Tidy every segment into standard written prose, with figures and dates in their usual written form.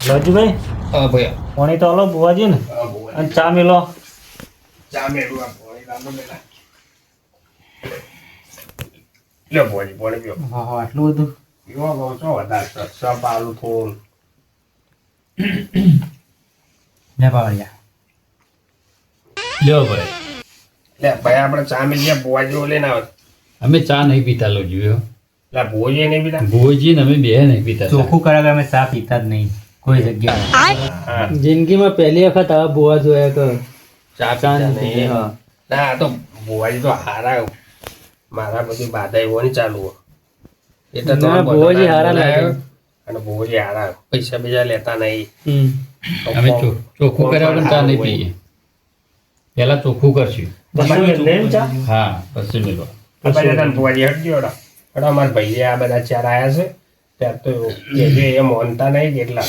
લવજીભાઈ હા ભાઈ પાણી તો હલો બુવાજી ને હા બોલ અને ચા મેલો ચા મેળવું આ પાણી લાંબો મેલા લ્યો પાણી પીઓ હા હા આટલું બધું પીવો બહુ છો વધારે સબ આલુ થોડું ને પાવડિયા લ્યો ભાઈ લે ભાઈ આપણે ચા મેલીએ બોવાજી લઈને આવે અમે ચા નહીં પીતા લો જોયો લે બોવાજી નહીં પીતા ભોજી ને અમે બે નહીં પીતા ચોખ્ખું કરાવે અમે ચા પીતા જ નહીં કોઈ જગ્યાએ હા જિંદગીમાં પહેલી વખત આ બુવા જોયા તો ચા ચા પીતા નહીં નહીં હા ના આ તો બોવાજી તો હારા મારા બધી બાધા એવો નહીં ચાલુ હોય. એટલે તો ના, ભુવાજી હારા લાગે. અને ભુવાજી હારા પૈસા બીજા લેતા નહીં અમે ચોખ્ખું કર્યા વગર ચા નહીં પીએ પેલા ચોખ્ખું કરશું હા પછી મેળવા આપણે તને ભુવાજી હટજો હડો હડો અમારા ભાઈએ આ બધા ચાર આયા છે ત્યાં તો એ માનતા નહીં કેટલા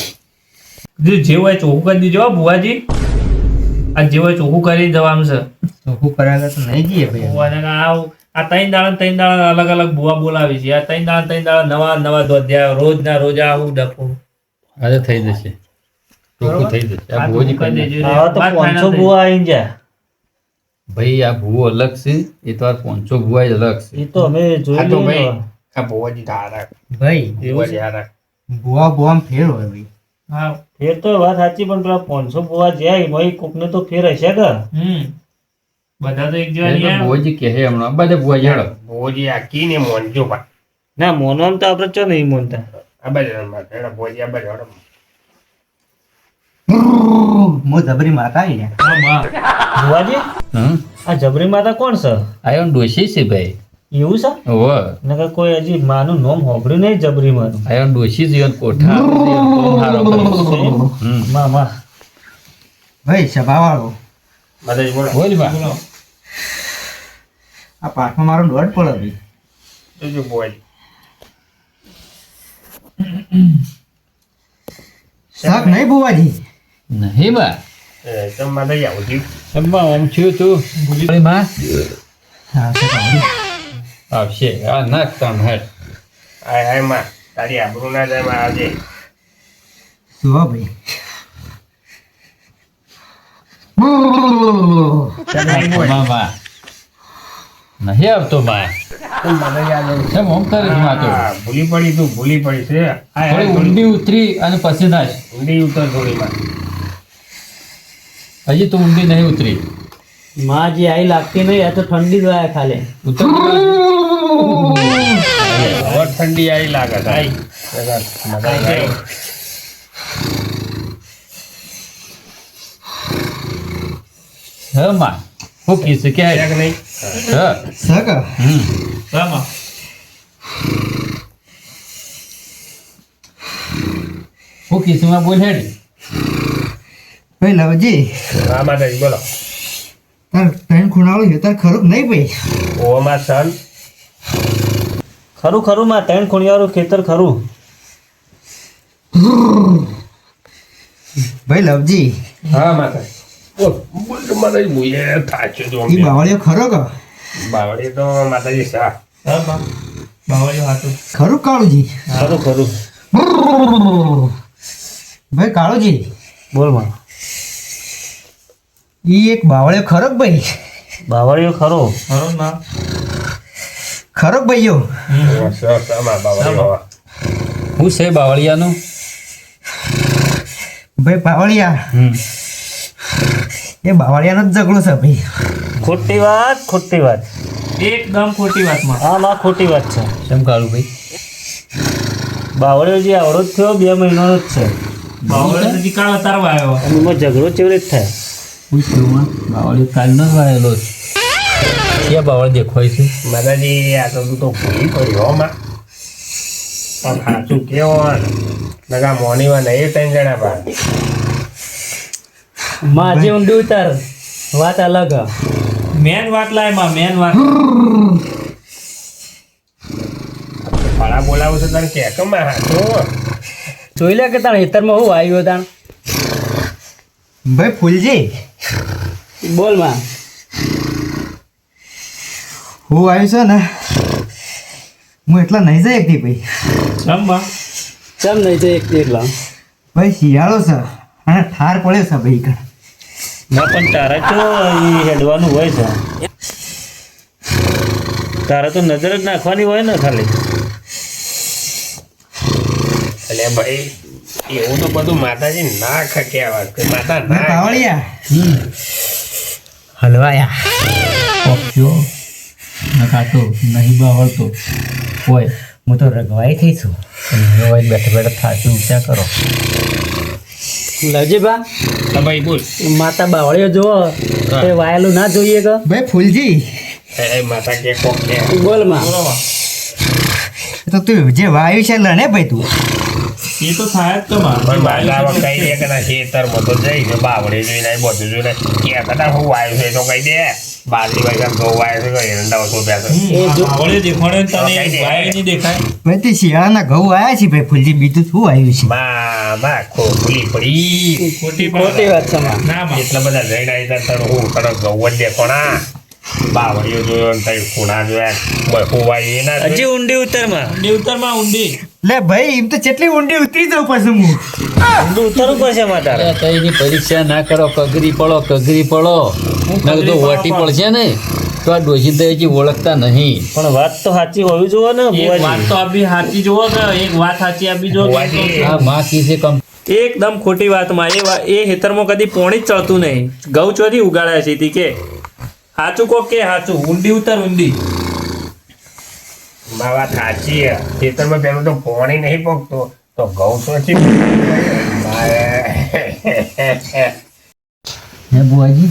જે હોય ચોખ્ખું કરી દીજો હો બુવાજી આ જે હોય ચોખ્ખું કરી જવાનું છે ચોખ્ખું કરાવે તો નહીં જઈએ ભાઈ બુવાને આ ત્રણ દાડા અલગ અલગ બુવા બોલાવી છે આ ત્રણ દાડા નવા નવા દોધ્યા રોજ ના રોજ આવું ડફું આજે થઈ જશે ચોખ્ખું થઈ જશે આ ભોજી કરી દેજો. હા તો 500 બુવા આવીને જાય ભાઈ આ ભૂવો અલગ છે એ તો આ 500 ભૂવા જ અલગ છે એ તો અમે આ જોઈ તો ભાઈ લઈએ આ ભુવાજી તો હારા ભાઈ ભુવાજી હારા બુવા બુવા ફેર હોય ભાઈ હા ફેર તો વાત સાચી પણ પેલા 500 બુવા જાય ભાઈ કોકને તો ફેર હશે કે બધા તો એક જેવા એ તો નહીં ભોજી કહે હમણાં બધા ભૂવા હેડો ભુવાજી આ કીને મોનજો ભાઈ ના મોનોમ તો આપણે ચો નહીં મોનતા આ બાજુ હેડો ભુવાજી આ બાજુ હેડો મો જબરી માતા આવી ગયા બુવાજી હમ આ જબરી માતા કોણ છે આયો ડોશી છે ભાઈ એવું છે ઓવે નકર કોઈ હજી માનું નામ હોભળ્યું નહીં જબરી માનું આયો ડોશી જીવન કોઠા હારો કર્યો માં માં ભાઈ સભાવાળો માતાજી બોલો બોલ બા આ પાઠમાં મારો દોઢ પડે ભાઈ જોજો ભુવાજી શાક નહીં બુવાજી નહીં બા તમે માતાજી આવું થયું એમાં આમ થયું તું ભૂલી માં હા આવશે આ નાખ તામ હેડ આય આય માં તારી આબરૂ ના જાય માં આવજે શું ભાઈ માં બા નહીં આવતો બા માતાજી આ એમ ઓમ કરે છે માં તો હા, ભૂલી પડી તું ભૂલી પડી છે થોડી ઊંડી ઉતરી અને પછી નાશ ઊંડી ઉતર થોડી માં હજી તો ઊંડી નહીં ઉતરી માં જે આઈ લાગતી નહીં આ તો ઠંડી જ વાયા ખાલે ઉતર હવે ઠંડી આવી લાગે છે. માતાજી આવી. હ માં હું કીધું કે છે કે નહીં? હ સકા બરાબર હું કીધું માં બોલ હેડ ભાઈ લવજી હા માતાજી બોલો તાર ત્રણ ખૂણાવાળું છે તાર ખરું નહીં ભાઈ ઓમાં સન ખરું ખરું માં ત્રણ ખૂણિયાવાળું ખેતર ખરું ભાઈ લવજી હા માતાજી બોલ બોલ તો માતાજી મુએ થાચ્યો તો ઈ બાવળિયો ખરો કે બાવળી તો માતાજી સા બાવળિયો હાથું ખરું કાળુજી ખરું ખરું ભાઈ કાળુજી બોલ માં ઈ એક બાવળિયો ખરો કે ભાઈ બાવળિયો ખરો ખરું ના ખરો કે ભાઈઓ સમા બાવળી હું છે બાવળિયાનું ભાઈ બાવળિયા એ બાવળિયાનો જ ઝઘડો છે ભાઈ ખોટી વાત એકદમ ખોટી વાતમાં હા માં ખોટી વાત છે કેમ કાળું ભાઈ બાવળિયો જે આવડો જ થયો 2 મહિનાનો જ છે બાવળિયો હજી કાળ ઉતારવા આવ્યો અને એમાં ઝઘડો ચેવી રીતે થાય પૂછ્યું બાવળી કાલનો જ વાયેલો છે ક્યાં બાવળ દેખાય છે માતાજી આ તો તું તો ભૂલી પડ્યો હો માં પણ સાચું કેવો નગા મોનીવા નહીં 3 જણા બા માં જે ઊંડી ઉતાર વાત અલગ મેન વાત લાય માં મેન વાત ફળા બોલાવું છે તને કે કમા હાચું જોઈ લે કે તારા હેતરમાં હું આવ્યો તાણ ભાઈ ફૂલજી બોલ માં હું આવ્યું છે ને હું એટલા નહીં જાય એકથી ભાઈ ચમ બા ચમ નહીં જાય એકથી એટલા ભાઈ શિયાળો છે અને ઠાર પડ્યો છે ભાઈ કણ. ના પણ તારે તો ઈ હેડવાનું હોય છે. તારે તો નજર જ નાખવાની હોય ને ખાલી. એટલે ભાઈ એવું તો બધું માતાજી ના ખક્યા કે માતા ભાઈ ના પાવળિયા હલવાયા ઓપ્યો ના ખાતો નહીં બાવળતો હોય હું તો રગવાઈ થઈ છું. હોય બેઠા બેઠા થાકી ઊંચા કરો. લજીબા હા ભાઈ બોલ માતા બાવળીઓ જોવો એ વાયેલું ના જોઈએ કે ભાઈ ફૂલજી એ માતા કે કોક કે બોલ માં તો તું જે વાયુ છે લણે ભાઈ તું. એ તો થાય જ તો માં પણ બાલાવા કઈ દે કે ના ખેતરમાં તો જઈ ને બાવડે જોઈને આ બધું જોઈને કે કદાચ હું વાયુ છે તો કઈ દે બાજરી વાગ્યા ઘઉં વાય છે કઈ એરંડા ઓછો બેસે આવડે દેખાડે તને વાય નહીં દેખાય ભાઈ તે શિયાળાના ઘઉં આવ્યા છે ભાઈ ફૂલજી બીજું શું આવ્યું છે. માં ખોખલી પડી ખોટી વાત છે માં. ના માં એટલા બધા જઈને આવી તને હું તને ઘઉં જ દેખો ના બાવળીઓ જોયો ને તઈ ખૂણા જોયા હું વાય એ ના હજી ઊંડી ઉતરમાં દેવતરમાં ઊંડી લે ભાઈ એમ તો કેટલી ઊંડી ઉતરી જાઉં પછી હું. ઊંડું ઉતરવું પડશે માં તારે. તઈની પરીક્ષા ના કરો કગરી પડો ના તો વટી પડશે ને તો આ ડોશી તો હજી ઓળખતા નહીં. પણ વાત તો સાચી હોવી જોઈએ ને એક વાત બુવાજી. તો આપી સાચી જોવો કે એક વાત સાચી આપી જો આ માં કીધે કમ એકદમ ખોટી વાતમાં એ ખેતરમાં કદી પોણી જ ચડતું નહીં ઘઉં ચોથી ઉગાડ્યા છે તી કે સાચું કોક કે સાચું ઊંડી ઉતર ઊંડી માં વાત સાચી છે ખેતરમાં પેલું તો પોણી નહીં પકતો તો ઘઉં તો છે હે બુઆજી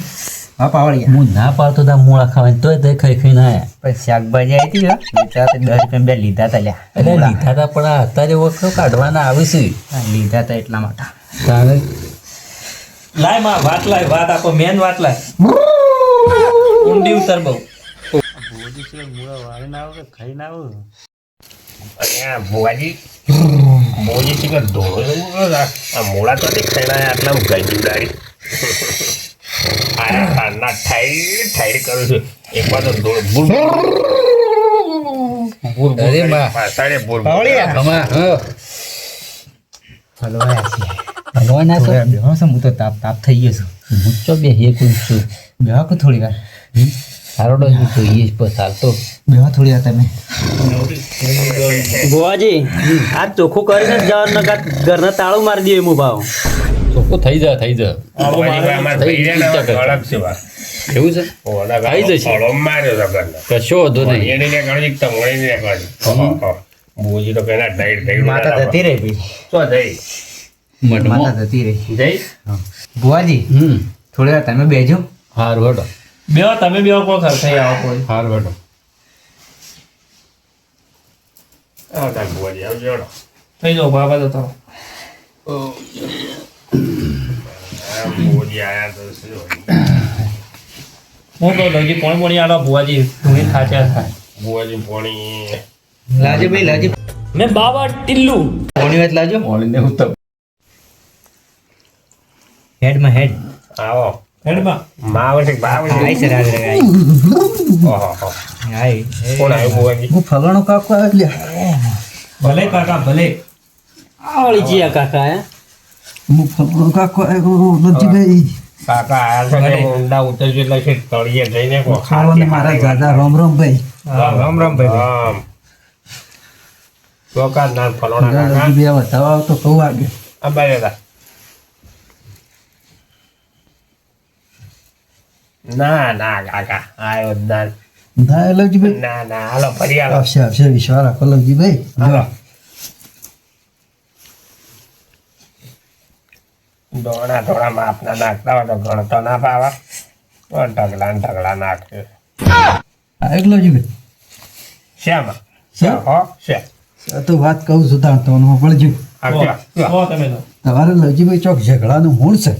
હા પાવળિયા હું ના પાડતો તા મૂળા ખાવાની તોય તે ખાઈ ના આયા. પછી શાકભાજી આવી હતી વેચા તો 10 રૂપિયા બે લીધા હતા લ્યા. એટલે લીધા તા પણ આ અત્યારે વખત કાઢવાના આવે છે હા, લીધા હતા એટલા માટે. તારે લાય માં વાત લાય વાત આપો મેન વાત લાય ઊંડી ઉતર બહુ અને આ ભુવાજી છે કે ધોળો જેવું આ મોડા તો નહીં ખાઈ આટલા ગઈ ઉડાડી આ ખાના ઠાઈ કરું છું એક વાર તો ધોળ બુર અરે માં પાછાડે બુર પાવળિયા કમા હા હલવાયા છે. ભગવાન આ તો થોડા બેહો છો, હું તો તાપ થઈ ગયો છું. હું તો બે હે કોઈ છું બેહો કે થોડી વાર સારો ડોઝ જોઈએ બસ હાલ તો બેહો થોડી વાર તમે. બુવાજી આ ચોખ્ખું કરીને જ જવાનું નકર ઘરના તાળું મારી દઈએ હું ભાવ. ચોખ્ખું થઈ જા અમાર ભાઈ ને અલગ છે વાત એવું છે થઈ જશે. ફળો માર્યો તો ઘરના કશો વાંધો નહીં એને ને ગણી તમણી ને ગણી બોજી તો કઈના ડાઈટ માતા જતી રહી ભાઈ. તો જઈ મઠમાં માતા જતી રહી. જઈ બુવાજી થોડી વાર તમે બેજો. હારું હટો બેવો તમે બેવો કોક થઈ આવો કોઈ હારું હટો આવતા બોજી આવજો થઈ જાઓ બાબા તો તમે બોજી આયા તો શું હું તો લગી પોણી આલો ભુવાજી ધૂણી થાચ્યા થાય બોજી પોણી લાજો ભાઈ લાજો. મેં બાબા ટિલ્લુ પોણી વાત લાજો. ઓળીને હું તો હેડમાં હેડ. આવો હેડમાં માવટી બાવટી આઈ છે રાજ રે આઈ. ઓહો આઈ. કોણ આવ્યું બોજી હું ફલાણો કાકો આવ્યો લ્યા. ભલે કાકા ભલે આવડી જીયા કાકા હે હું ફલાણો કાકો આવ્યો નથી ભાઈ. કાકા આયા છે ને ઊંડા ઉતરજો એટલે છે તળિયે જઈને કો ખાવાને મારા દાદા રામ રામ ભાઈ. રામ રામ ભાઈ રામ ચોકા ના ફલોણા કાકા બે બતાવો તો કહું આગળ. અંબાઈ હતા ના ના કાકા આયો જ ના ના લવજીભાઈ ના ના હાલો ફરી હાલો આવશે આવશે વિશ્વાસ રાખો લવજીભાઈ. હાલો દોણા થોડા માપના નાખતા હોય તો ગણતો ના પાવા ઢગલા ને ઢગલા નાખે આ લવજીભાઈ શ્યામાં શ્યામ? હો શ્યામ આ તો વાત કહું છું તાર તો પડજો. આવજો કહો તમે તો તમારે લવજીભાઈ ચોક ઝઘડાનું મૂળ છે.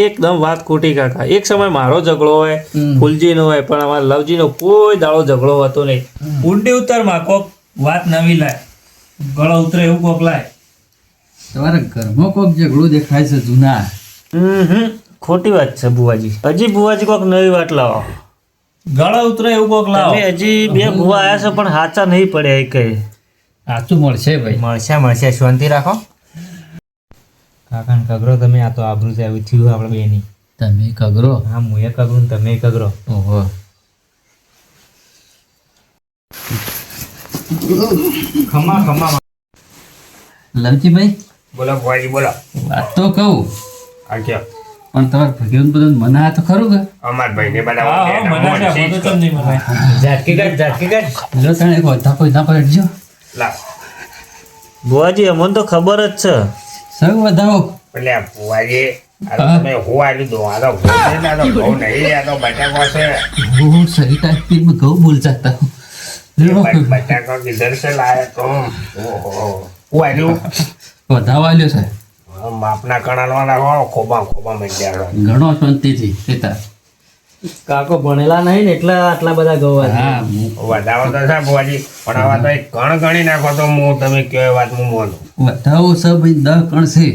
એકદમ વાત ખોટી કાકા એક સમય મારો ઝઘડો હોય ફૂલજીનો હોય પણ અમારા લવજીનો કોઈ દાડો ઝઘડો હતો નહીં ઊંડી ઉતરમાં કોક વાત નવી લાય ગળો ઉતરે એવું કોક લાય તમારા ઘરમાં કોક ઝઘડો દેખાય છે જૂના ખોટી વાત છે બુવાજી. હજી બુવાજી કોક નવી વાત લાવો. ગળો ઉતરે એવું કોક લાવો તમે હજી બે બુવા આયા છો પણ હાચા નહીં પડ્યા એ કઈ. સાચું મળશે ભાઈ મળશે મળશે શાંતિ રાખો. કાકાને કગરો તમે આ તો આબરૂ છે એવું થયું આપણે બેની તમે કગરો હા હું એ કગરું ને તમે કગરો ઓહો ખમા ખમા લવજીભાઈ બોલો ભુવાજી બોલો વાત તો કહું આ કયો પણ તમારે ભગવાન બધું મના તો ખરું કે અમાર ભાઈને હા બધા મને છે મને કેમ નહીં મને ઝાટકી કાઢ લો તને કોઈ ના પડજો લા બુઆજી અમને તો ખબર જ છે સૌ વધાવો એટલે આ ભુવાજી આ તો તમે હું આલી દો આ તો ઘઉં છે ને, આ તો ઘઉં નહીં આ તો બટાકો છે वो सही टाइप में गौ बोल जाता हूँ बटाको किधर से लाया तुम ओहो હું આલ્યું વધાવા લ્યો છે માપના કણાલવાના હો ખોબા ખોબા મંડ્યા ઘણો શાંતિથી પિતા કાકો ભણેલા નહીં ને એટલે આટલા બધા ગવા હા વધાવો તો છે ભુવાજી પણ આવા તો એક કણ ગણી નાખો તો હું તમે કયો એ વાત હું મોનું વધાવો સબ દહ કણ છે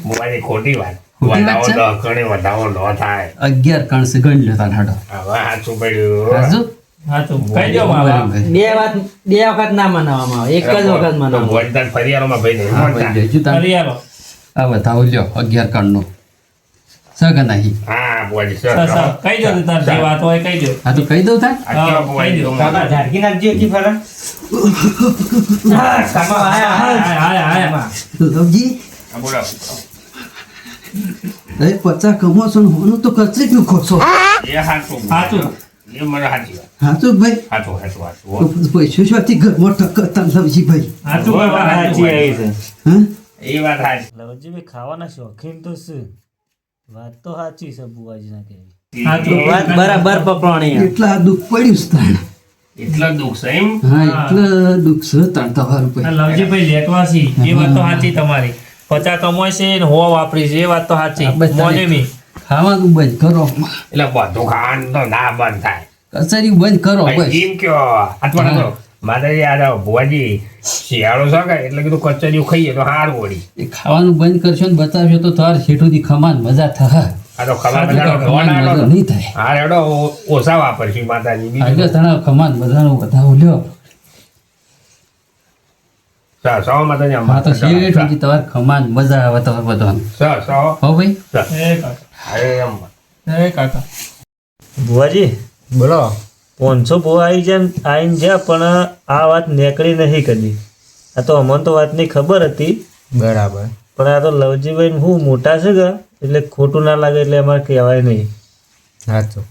ભુવાજી ખોટી વાત ખોટી વાત વધાવો છે? તો કણે વધાવો ન થાય 11 કણ છે ગણ લ્યો તાર હાડો હવે સાચું પડ્યું હાજુ હા તો કહી દો મારા બે વખત ના મનાવવામાં આવે એક જ વખત તો મનાવવામાં ભુવાજી તાર ફરિયારોમાં ભાઈ નહીં હા મળતા. ભાઈ જઈશું તાર ફરી આવો આ વધાવો લ્યો 11 કણનો સગ નહીં હા ભુવાજી સર કહી દો તાર જે વાત હોય કહી દો હા તો કહી દઉં તાર આ કેવો ભુવાજી કહી દો. તમે? ઝાટકી નાખજો કી ફરા કાકો આયા લવજી આ બોલો એ 50 કમો છો ને હોનું તો કચરી નું ખોસો એ સાચું સાચું. એ મને સાચી વાત હાચું ભાઈ સાચું સાચું સાચું હો. પૈસો શોથી ઘરમાં ટક્કર લવજી ભાઈ સાચું કોઈ વાત સાચી સાચી આવી છે હા એ વાત સાચી લવજીભાઈ ખાવાના શોખીન તો છે વાત તો સાચી છે બુઆજી ના કહેવી સાચું વાત બરાબર પકડણી એટલા દુઃખ પડ્યું છે તાણ એટલો દુઃખ છે એમ હા એટલા દુઃખ છે તાણ તમારું આ ભાઈ લવજીભાઈ લેટવાસી એ વાત તો સાચી તમારી 50 કમાય છે ને હો વાપરી છે એ વાત તો સાચી હા, બસ મોને મી ખાવાનું બંધ કરો એટલે બધું ખાવાનું તો ના બંધ થાય કચેરી બંધ કરો ભાઈ, બસ એમ કયો આટલું કરો માતાજી આ ભુવાજી શિયાળો છે કે એટલે કીધું કચરિયું ખાઈએ તો સારું વળી એ ખાવાનું બંધ કરશો ને બતાવશો તો તાર શેઠુંથી ખમાન મજા થાય આ તો ખબર બધાનો ખમાન ઢોળ આડો મજા નહીં થાય હા રેડો ઓછા વાપરશું માતાજી બીજું આગળ તણાવ ખમાન બધાનો વધાવો લ્યો સો માતાજી હા તો શેઠુંથી તમારે ખમાન મજા આવે તમારે બધાને સો હો ભાઈ એ કાકા એમ એ કાકા બુઆજી બોલો 500 બહુ આવી જાય આવીને જ્યાં પણ આ વાત નીકળી નહીં કદી આ તો અમને તો વાતની ખબર હતી બરાબર પણ આ તો લવજીભાઈ હું મોટા છે કે એટલે ખોટું ના લાગે એટલે અમારે કહેવાય નહીં સાચું